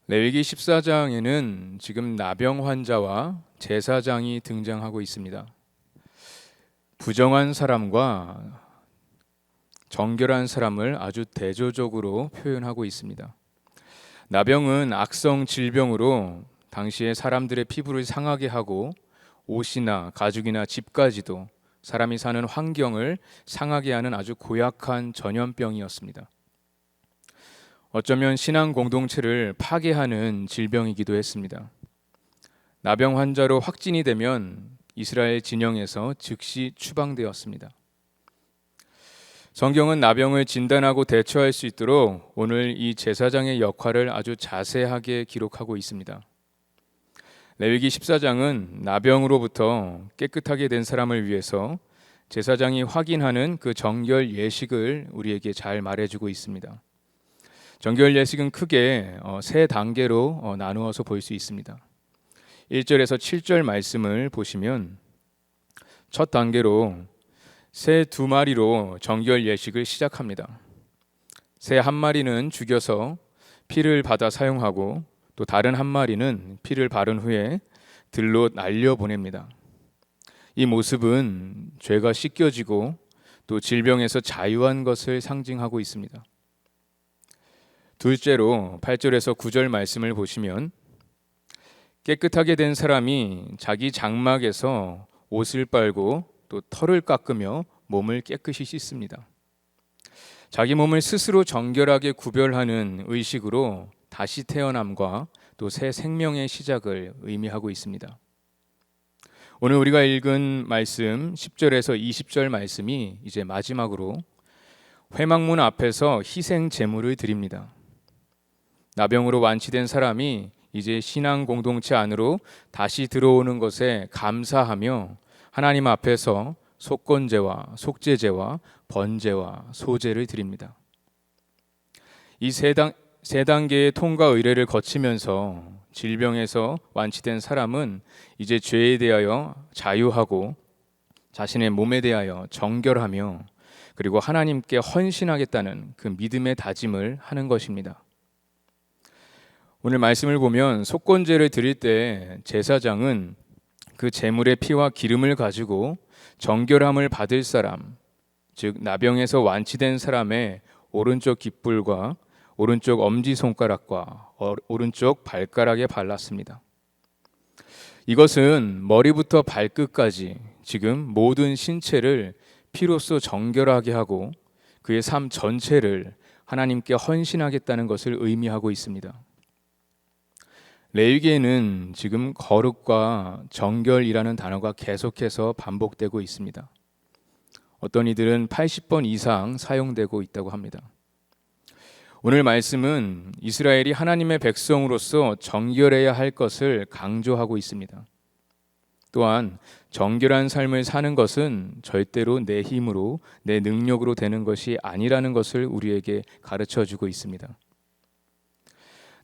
레위기 14장에는 지금 나병 환자와 제사장이 등장하고 있습니다. 부정한 사람과 정결한 사람을 아주 대조적으로 표현하고 있습니다. 나병은 악성 질병으로 당시에 사람들의 피부를 상하게 하고 옷이나 가죽이나 집까지도 사람이 사는 환경을 상하게 하는 아주 고약한 전염병이었습니다. 어쩌면 신앙 공동체를 파괴하는 질병이기도 했습니다. 나병 환자로 확진이 되면 이스라엘 진영에서 즉시 추방되었습니다. 성경은 나병을 진단하고 대처할 수 있도록 오늘 이 제사장의 역할을 아주 자세하게 기록하고 있습니다. 레위기 14장은 나병으로부터 깨끗하게 된 사람을 위해서 제사장이 확인하는 그 정결 예식을 우리에게 잘 말해주고 있습니다. 정결 예식은 크게 세 단계로 나누어서 볼 수 있습니다. 1절에서 7절 말씀을 보시면 첫 단계로 새 2마리로 정결 예식을 시작합니다. 새 1마리는 죽여서 피를 받아 사용하고 또 다른 1마리는 피를 바른 후에 들로 날려보냅니다. 이 모습은 죄가 씻겨지고 또 질병에서 자유한 것을 상징하고 있습니다. 둘째로 8절에서 9절 말씀을 보시면 깨끗하게 된 사람이 자기 장막에서 옷을 빨고 또 털을 깎으며 몸을 깨끗이 씻습니다. 자기 몸을 스스로 정결하게 구별하는 의식으로 다시 태어남과 또 새 생명의 시작을 의미하고 있습니다. 오늘 우리가 읽은 말씀 10절에서 20절 말씀이 이제 마지막으로 회막문 앞에서 희생 제물을 드립니다. 나병으로 완치된 사람이 이제 신앙 공동체 안으로 다시 들어오는 것에 감사하며 하나님 앞에서 속건제와 속죄제와 번제와 소제를 드립니다. 이 세 단계의 통과 의례를 거치면서 질병에서 완치된 사람은 이제 죄에 대하여 자유하고 자신의 몸에 대하여 정결하며 그리고 하나님께 헌신하겠다는 그 믿음의 다짐을 하는 것입니다. 오늘 말씀을 보면 속건제를 드릴 때 제사장은 그 제물의 피와 기름을 가지고 정결함을 받을 사람, 즉 나병에서 완치된 사람의 오른쪽 깃불과 오른쪽 엄지손가락과 오른쪽 발가락에 발랐습니다. 이것은 머리부터 발끝까지 지금 모든 신체를 피로써 정결하게 하고 그의 삶 전체를 하나님께 헌신하겠다는 것을 의미하고 있습니다. 레위기에는 지금 거룩과 정결이라는 단어가 계속해서 반복되고 있습니다. 어떤 이들은 80번 이상 사용되고 있다고 합니다. 오늘 말씀은 이스라엘이 하나님의 백성으로서 정결해야 할 것을 강조하고 있습니다. 또한 정결한 삶을 사는 것은 절대로 내 힘으로 내 능력으로 되는 것이 아니라는 것을 우리에게 가르쳐주고 있습니다.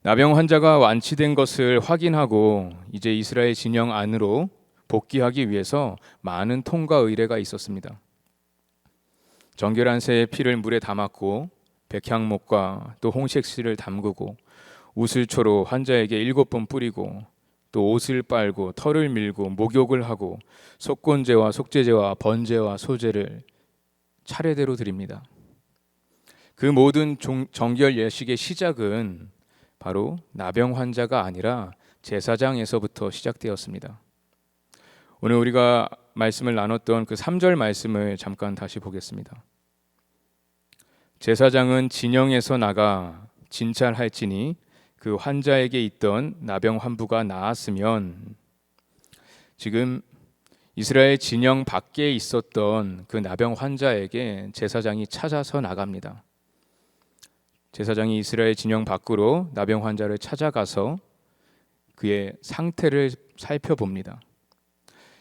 나병 환자가 완치된 것을 확인하고 이제 이스라엘 진영 안으로 복귀하기 위해서 많은 통과 의례가 있었습니다. 정결한 새의 피를 물에 담았고 백향목과 또 홍색실을 담그고 우슬초로 환자에게 7번 뿌리고 또 옷을 빨고 털을 밀고 목욕을 하고 속건제와 속죄제와 번제와 소제를 차례대로 드립니다. 그 모든 정결 예식의 시작은 바로 나병 환자가 아니라 제사장에서부터 시작되었습니다. 오늘 우리가 말씀을 나눴던 그 3절 말씀을 잠깐 다시 보겠습니다. 제사장은 진영에서 나가 진찰할지니 그 환자에게 있던 나병 환부가 나았으면, 지금 이스라엘 진영 밖에 있었던 그 나병 환자에게 제사장이 찾아서 나갑니다. 제사장이 이스라엘 진영 밖으로 나병 환자를 찾아가서 그의 상태를 살펴봅니다.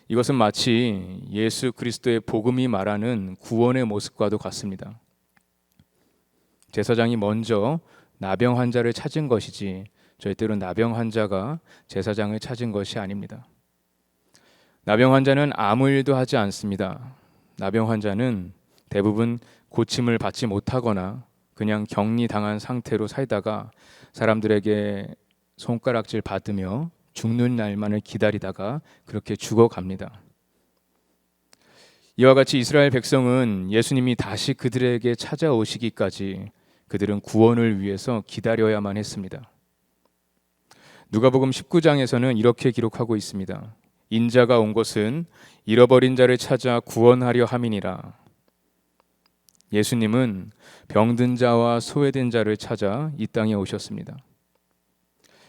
이것은 마치 예수 그리스도의 복음이 말하는 구원의 모습과도 같습니다. 제사장이 먼저 나병 환자를 찾은 것이지 절대로 나병 환자가 제사장을 찾은 것이 아닙니다. 나병 환자는 아무 일도 하지 않습니다. 나병 환자는 대부분 고침을 받지 못하거나 그냥 격리당한 상태로 살다가 사람들에게 손가락질 받으며 죽는 날만을 기다리다가 그렇게 죽어갑니다. 이와 같이 이스라엘 백성은 예수님이 다시 그들에게 찾아오시기까지 그들은 구원을 위해서 기다려야만 했습니다. 누가복음 19장에서는 이렇게 기록하고 있습니다. 인자가 온 것은 잃어버린 자를 찾아 구원하려 함이니라. 예수님은 병든 자와 소외된 자를 찾아 이 땅에 오셨습니다.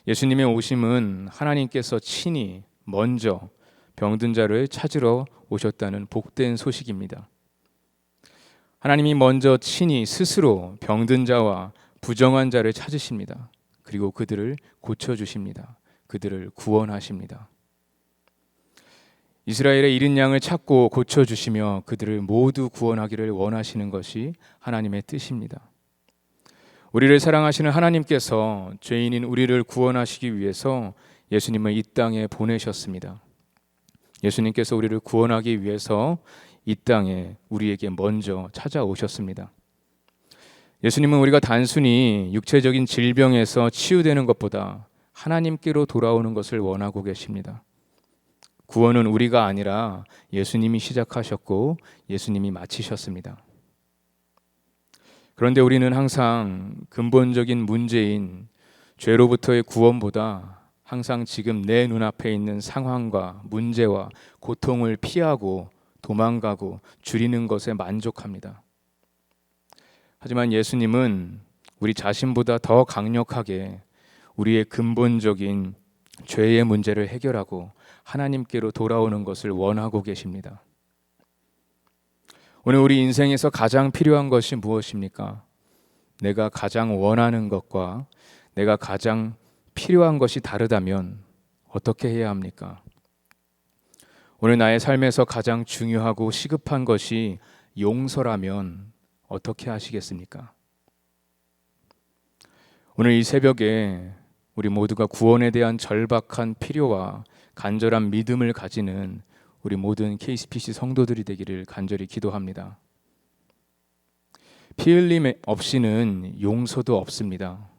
예수님의 오심은 하나님께서 친히 먼저 병든 자를 찾으러 오셨다는 복된 소식입니다. 하나님이 먼저 친히 스스로 병든 자와 부정한 자를 찾으십니다. 그리고 그들을 고쳐주십니다. 그들을 구원하십니다. 이스라엘의 잃은 양을 찾고 고쳐주시며 그들을 모두 구원하기를 원하시는 것이 하나님의 뜻입니다. 우리를 사랑하시는 하나님께서 죄인인 우리를 구원하시기 위해서 예수님을 이 땅에 보내셨습니다. 예수님께서 우리를 구원하기 위해서 이 땅에 우리에게 먼저 찾아오셨습니다. 예수님은 우리가 단순히 육체적인 질병에서 치유되는 것보다 하나님께로 돌아오는 것을 원하고 계십니다. 구원은 우리가 아니라 예수님이 시작하셨고 예수님이 마치셨습니다. 그런데 우리는 항상 근본적인 문제인 죄로부터의 구원보다 항상 지금 내 눈앞에 있는 상황과 문제와 고통을 피하고 도망가고 줄이는 것에 만족합니다. 하지만 예수님은 우리 자신보다 더 강력하게 우리의 근본적인 죄의 문제를 해결하고 하나님께로 돌아오는 것을 원하고 계십니다. 오늘 우리 인생에서 가장 필요한 것이 무엇입니까? 내가 가장 원하는 것과 내가 가장 필요한 것이 다르다면 어떻게 해야 합니까? 오늘 나의 삶에서 가장 중요하고 시급한 것이 용서라면 어떻게 하시겠습니까? 오늘 이 새벽에 우리 모두가 구원에 대한 절박한 필요와 간절한 믿음을 가지는 우리 모든 KCPC 성도들이 되기를 간절히 기도합니다. 피 흘림 없이는 용서도 없습니다.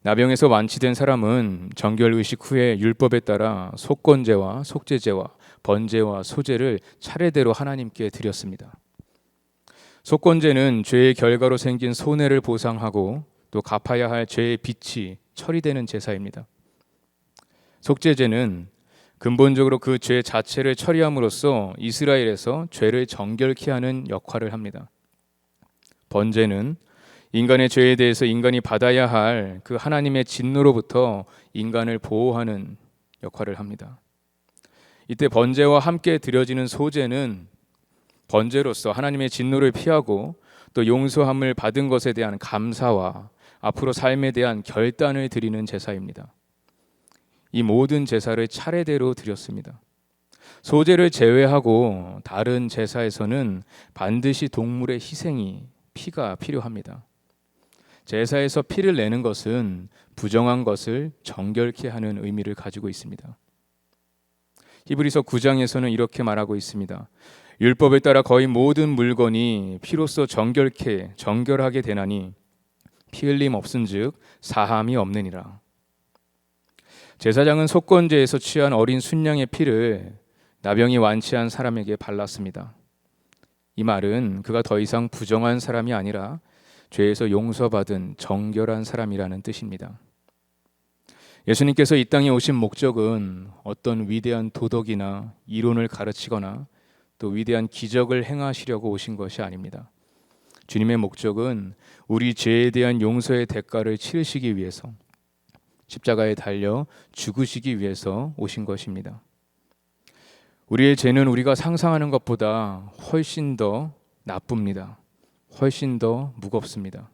나병에서 완치된 사람은 정결 의식 후에 율법에 따라 속건제와 속죄제와 번제와 소제를 차례대로 하나님께 드렸습니다. 속건제는 죄의 결과로 생긴 손해를 보상하고 또 갚아야 할 죄의 빚이 처리되는 제사입니다. 속죄제는 근본적으로 그 죄 자체를 처리함으로써 이스라엘에서 죄를 정결케 하는 역할을 합니다. 번제는 인간의 죄에 대해서 인간이 받아야 할 그 하나님의 진노로부터 인간을 보호하는 역할을 합니다. 이때 번제와 함께 드려지는 소제는 번제로서 하나님의 진노를 피하고 또 용서함을 받은 것에 대한 감사와 앞으로 삶에 대한 결단을 드리는 제사입니다. 이 모든 제사를 차례대로 드렸습니다. 소제를 제외하고 다른 제사에서는 반드시 동물의 희생이 피가 필요합니다. 제사에서 피를 내는 것은 부정한 것을 정결케 하는 의미를 가지고 있습니다. 히브리서 9장에서는 이렇게 말하고 있습니다. 율법에 따라 거의 모든 물건이 피로써 정결하게 되나니 피 흘림 없은즉 사함이 없느니라. 제사장은 속건제에서 취한 어린 순양의 피를 나병이 완치한 사람에게 발랐습니다. 이 말은 그가 더 이상 부정한 사람이 아니라 죄에서 용서받은 정결한 사람이라는 뜻입니다. 예수님께서 이 땅에 오신 목적은 어떤 위대한 도덕이나 이론을 가르치거나 또 위대한 기적을 행하시려고 오신 것이 아닙니다. 주님의 목적은 우리 죄에 대한 용서의 대가를 치르시기 위해서 십자가에 달려 죽으시기 위해서 오신 것입니다. 우리의 죄는 우리가 상상하는 것보다 훨씬 더 나쁩니다. 훨씬 더 무겁습니다.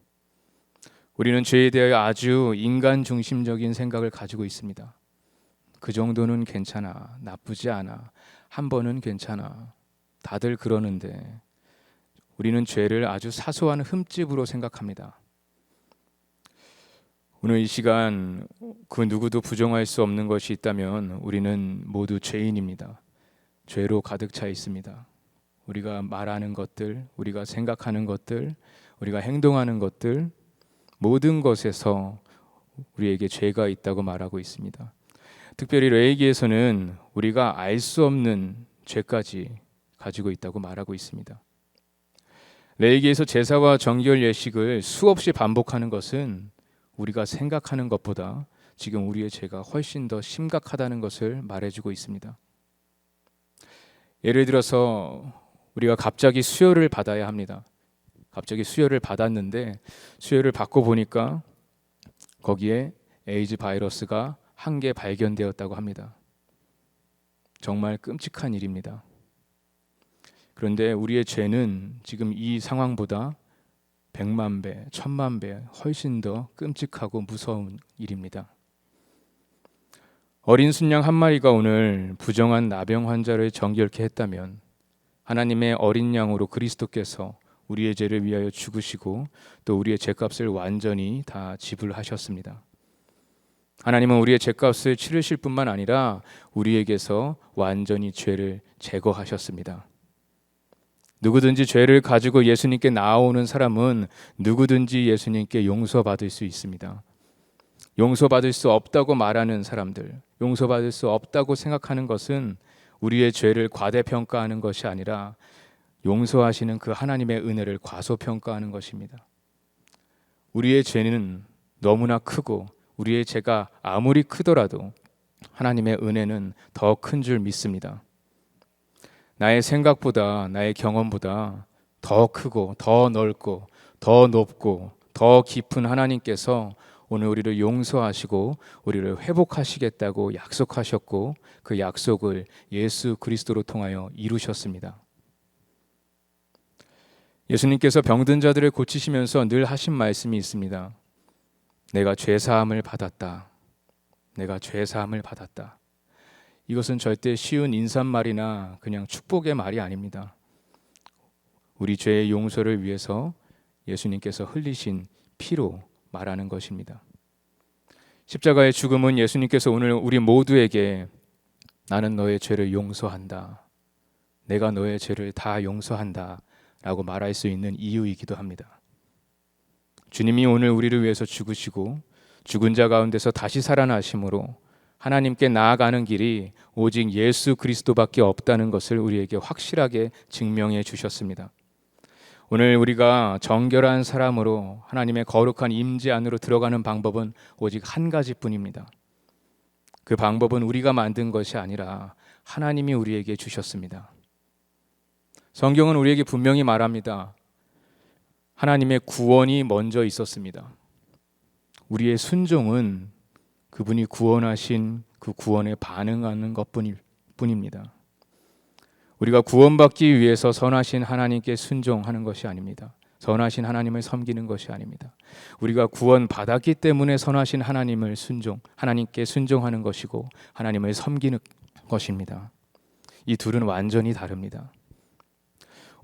우리는 죄에 대하여 아주 인간 중심적인 생각을 가지고 있습니다. 그 정도는 괜찮아, 나쁘지 않아, 한 번은 괜찮아, 다들 그러는데 우리는 죄를 아주 사소한 흠집으로 생각합니다. 오늘 이 시간 그 누구도 부정할 수 없는 것이 있다면 우리는 모두 죄인입니다. 죄로 가득 차 있습니다. 우리가 말하는 것들, 우리가 생각하는 것들, 우리가 행동하는 것들 모든 것에서 우리에게 죄가 있다고 말하고 있습니다. 특별히 레위기에서는 우리가 알 수 없는 죄까지 가지고 있다고 말하고 있습니다. 레위기에서 제사와 정결 예식을 수없이 반복하는 것은 우리가 생각하는 것보다 지금 우리의 죄가 훨씬 더 심각하다는 것을 말해주고 있습니다. 예를 들어서 우리가 갑자기 수혈을 받아야 합니다. 갑자기 수혈을 받았는데 수혈을 받고 보니까 거기에 에이즈 바이러스가 한 개 발견되었다고 합니다. 정말 끔찍한 일입니다. 그런데 우리의 죄는 지금 이 상황보다 100만 배, 1000만 배 훨씬 더 끔찍하고 무서운 일입니다. 어린 순양 한 마리가 오늘 부정한 나병 환자를 정결케 했다면 하나님의 어린 양으로 그리스도께서 우리의 죄를 위하여 죽으시고 또 우리의 죄값을 완전히 다 지불하셨습니다. 하나님은 우리의 죄값을 치르실 뿐만 아니라 우리에게서 완전히 죄를 제거하셨습니다. 누구든지 죄를 가지고 예수님께 나아오는 사람은 누구든지 예수님께 용서받을 수 있습니다. 용서받을 수 없다고 말하는 사람들, 용서받을 수 없다고 생각하는 것은 우리의 죄를 과대평가하는 것이 아니라 용서하시는 그 하나님의 은혜를 과소평가하는 것입니다. 우리의 죄는 너무나 크고 우리의 죄가 아무리 크더라도 하나님의 은혜는 더 큰 줄 믿습니다. 나의 생각보다 나의 경험보다 더 크고 더 넓고 더 높고 더 깊은 하나님께서 오늘 우리를 용서하시고 우리를 회복하시겠다고 약속하셨고 그 약속을 예수 그리스도로 통하여 이루셨습니다. 예수님께서 병든 자들을 고치시면서 늘 하신 말씀이 있습니다. 내가 죄사함을 받았다. 내가 죄사함을 받았다. 이것은 절대 쉬운 인사말이나 그냥 축복의 말이 아닙니다. 우리 죄의 용서를 위해서 예수님께서 흘리신 피로 말하는 것입니다. 십자가의 죽음은 예수님께서 오늘 우리 모두에게 나는 너의 죄를 용서한다. 내가 너의 죄를 다 용서한다. 라고 말할 수 있는 이유이기도 합니다. 주님이 오늘 우리를 위해서 죽으시고 죽은 자 가운데서 다시 살아나심으로 하나님께 나아가는 길이 오직 예수 그리스도밖에 없다는 것을 우리에게 확실하게 증명해 주셨습니다. 오늘 우리가 정결한 사람으로 하나님의 거룩한 임재 안으로 들어가는 방법은 오직 한 가지뿐입니다. 그 방법은 우리가 만든 것이 아니라 하나님이 우리에게 주셨습니다. 성경은 우리에게 분명히 말합니다. 하나님의 구원이 먼저 있었습니다. 우리의 순종은 그분이 구원하신 그 구원에 반응하는 것뿐입니다. 우리가 구원받기 위해서 선하신 하나님께 순종하는 것이 아닙니다. 선하신 하나님을 섬기는 것이 아닙니다. 우리가 구원받았기 때문에 선하신 하나님께 순종하는 것이고 하나님을 섬기는 것입니다. 이 둘은 완전히 다릅니다.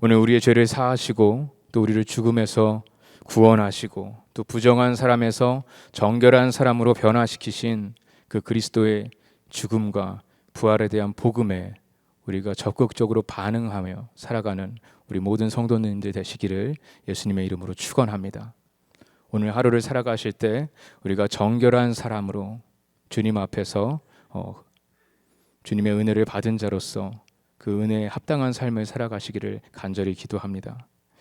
오늘 우리의 죄를 사하시고 또 우리를 죽음에서 구원하시고 또 부정한 사람에서 정결한 사람으로 변화시키신 그 그리스도의 죽음과 부활에 대한 복음에 우리가 적극적으로 반응하며 살아가는 우리 모든 성도님들 되시기를 예수님의 이름으로 축원합니다. 오늘 하루를 살아가실 때 우리가 정결한 사람으로 주님 앞에서 주님의 은혜를 받은 자로서 그 은혜에 합당한 삶을 살아가시기를 간절히 기도합니다.